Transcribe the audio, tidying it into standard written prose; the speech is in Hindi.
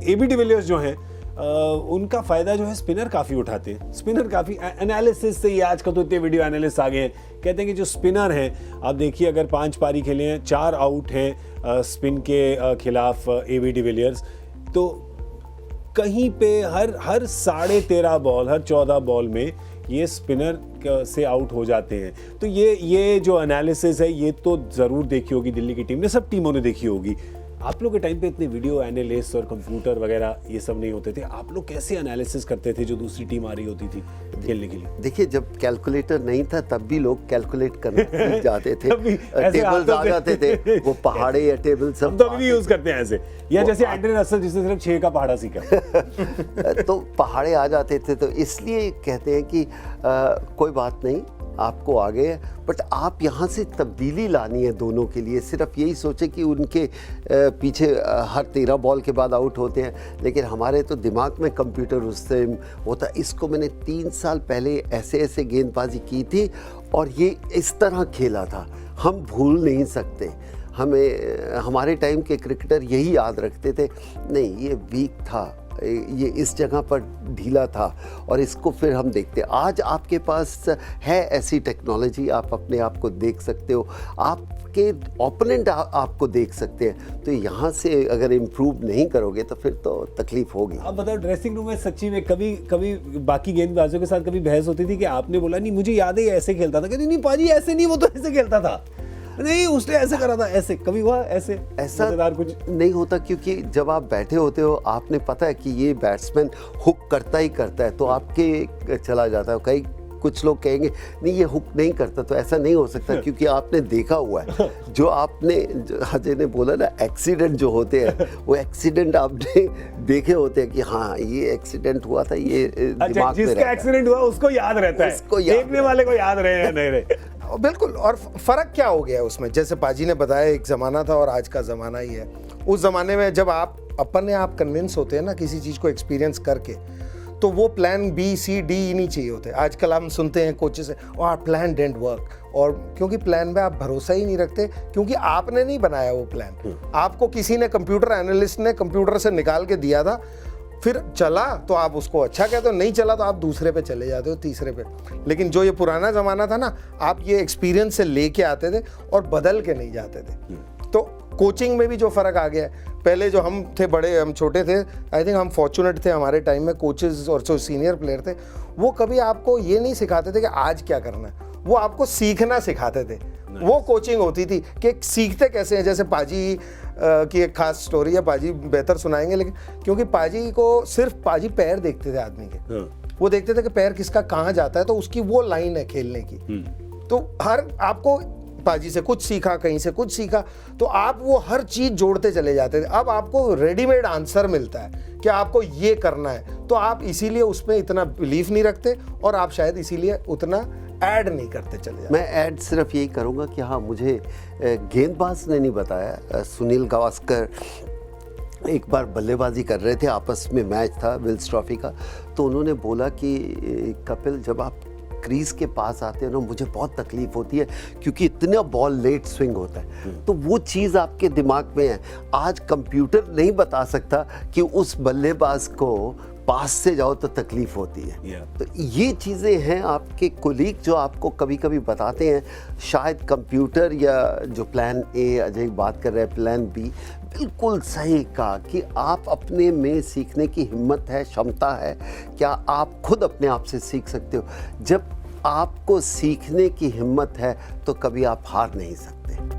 एबी डिविलियर्स जो हैं उनका फायदा जो है स्पिनर काफी उठाते हैं। स्पिनर काफी एनालिसिस से ही आज का तो इतने वीडियो एनालिस्ट आ गए हैं, कहते हैं कि जो स्पिनर हैं, आप देखिए अगर 5 पारी खेले हैं, 4 आउट हैं स्पिन के खिलाफ एबी डिविलियर्स, तो कहीं पे हर 13.5 बॉल, हर 14 बॉल में ये स्पिनर से आउट हो जाते हैं। तो ये जो एनालिसिस है ये तो ज़रूर देखी होगी दिल्ली की टीम ने, सब टीमों ने देखी होगी। आप लोग के टाइम पे इतने वीडियो एनालिस्ट और कंप्यूटर वगैरह ये सब नहीं होते थे, आप लोग कैसे एनालिसिस करते थे जो दूसरी टीम आ रही होती थी खेलने के लिए? देखिए, जब कैलकुलेटर नहीं था तब भी लोग कैलकुलेट करने जाते थे, टेबल्स आ जाते थे, वो पहाड़े या टेबल सब। हम तो अभी भी यूज करते हैं ऐसे, या जैसे एंड्रे रसल जिसने सिर्फ 6 का पहाड़ा सीखा तो पहाड़े आ जाते थे। तो इसलिए कहते हैं कि कोई बात नहीं, आपको आ गए, बट आप यहाँ से तब्दीली लानी है दोनों के लिए। सिर्फ यही सोचे कि उनके पीछे हर 13 बॉल के बाद आउट होते हैं, लेकिन हमारे तो दिमाग में कंप्यूटर उससे होता। इसको मैंने 3 साल पहले ऐसे गेंदबाजी की थी और ये इस तरह खेला था, हम भूल नहीं सकते। हमें हमारे टाइम के क्रिकेटर यही याद रखते थे, नहीं ये वीक था, ये इस जगह पर ढीला था, और इसको फिर हम देखते। आज आपके पास है ऐसी टेक्नोलॉजी, आप अपने आप को देख सकते हो, आपके ओपोनेंट आपको देख सकते हैं। तो यहाँ से अगर इम्प्रूव नहीं करोगे तो फिर तो तकलीफ होगी। अब बताओ, ड्रेसिंग रूम में सच्ची में कभी बाकी गेंदबाजों के साथ कभी बहस होती थी कि आपने बोला नहीं मुझे याद है ऐसे खेलता था, कहती नहीं पाजी ऐसे नहीं, वो तो ऐसे खेलता था, नहीं उसने ऐसे करा था, ऐसे कभी हुआ? ऐसा कुछ नहीं होता, क्योंकि जब आप बैठे होते हो आपने पता है कि ये बैट्समैन हुक करता ही करता है, तो आपके चला जाता है। कुछ लोग कहेंगे नहीं ये हुक नहीं करता, तो ऐसा नहीं हो सकता, क्योंकि आपने देखा हुआ है। जो आपने अजय ने बोला ना, एक्सीडेंट जो होते हैं, वो एक्सीडेंट आपने देखे होते हैं कि हाँ ये एक्सीडेंट हुआ था, ये दिमाग में जिसका एक्सीडेंट हुआ उसको याद रहता है, देखने वाले को याद रहे या नहीं रहे। बिल्कुल। और फर्क क्या हो गया उसमें, जैसे पाजी ने बताया एक ज़माना था और आज का ज़माना ही है। उस ज़माने में जब आप अपने आप कन्विंस होते हैं ना किसी चीज़ को एक्सपीरियंस करके, तो वो प्लान B C D ही नहीं चाहिए होते। आजकल हम सुनते हैं कोचेस से, और प्लान डिडंट वर्क, और क्योंकि प्लान में आप भरोसा ही नहीं रखते, क्योंकि आपने नहीं बनाया वो प्लान, आपको किसी ने, कंप्यूटर एनालिस्ट ने कंप्यूटर से निकाल के दिया था, फिर चला तो आप उसको अच्छा कहते हो, नहीं चला तो आप दूसरे पे चले जाते हो, तीसरे पे। लेकिन जो ये पुराना ज़माना था ना, आप ये एक्सपीरियंस से लेके आते थे और बदल के नहीं जाते थे। तो कोचिंग में भी जो फ़र्क आ गया है, पहले जो हम थे बड़े, हम छोटे थे, आई थिंक हम फॉर्चुनेट थे, हमारे टाइम में कोचेस और जो सीनियर प्लेयर थे वो कभी आपको ये नहीं सिखाते थे कि आज क्या करना है, वो आपको सीखना सिखाते थे। वो कोचिंग होती थी कि सीखते कैसे हैं। जैसे पाजी की एक खास स्टोरी है, पाजी बेहतर सुनाएंगे, लेकिन क्योंकि पाजी को सिर्फ पाजी पैर देखते थे आदमी के, वो देखते थे कि पैर किसका कहाँ जाता है, तो उसकी वो लाइन है खेलने की। तो हर आपको पाजी से कुछ सीखा, कहीं से कुछ सीखा, तो आप वो हर चीज़ जोड़ते चले जाते थे। अब आपको रेडीमेड आंसर मिलता है कि आपको ये करना है, तो आप इसीलिए उसमें इतना बिलीफ नहीं रखते, और आप शायद इसीलिए उतना ऐड नहीं करते चले जाते। मैं ऐड सिर्फ यही करूँगा कि हाँ, मुझे गेंदबाज ने नहीं बताया, सुनील गावस्कर एक बार बल्लेबाजी कर रहे थे, आपस में मैच था विल्स ट्रॉफी का, तो उन्होंने बोला कि कपिल जब आप क्रीज के पास आते हैं ना, मुझे बहुत तकलीफ होती है, क्योंकि इतना बॉल लेट स्विंग होता है। तो वो चीज़ आपके दिमाग में है। आज कंप्यूटर नहीं बता सकता कि उस बल्लेबाज को पास से जाओ तो तकलीफ होती है। तो ये चीज़ें हैं आपके कोलीग जो आपको कभी कभी बताते हैं। शायद कंप्यूटर या जो प्लान ए अजय बात कर रहे हैं, प्लान बी, बिल्कुल सही कहा कि आप अपने में सीखने की हिम्मत है, क्षमता है, क्या आप खुद अपने आप से सीख सकते हो? जब आपको सीखने की हिम्मत है तो कभी आप हार नहीं सकते।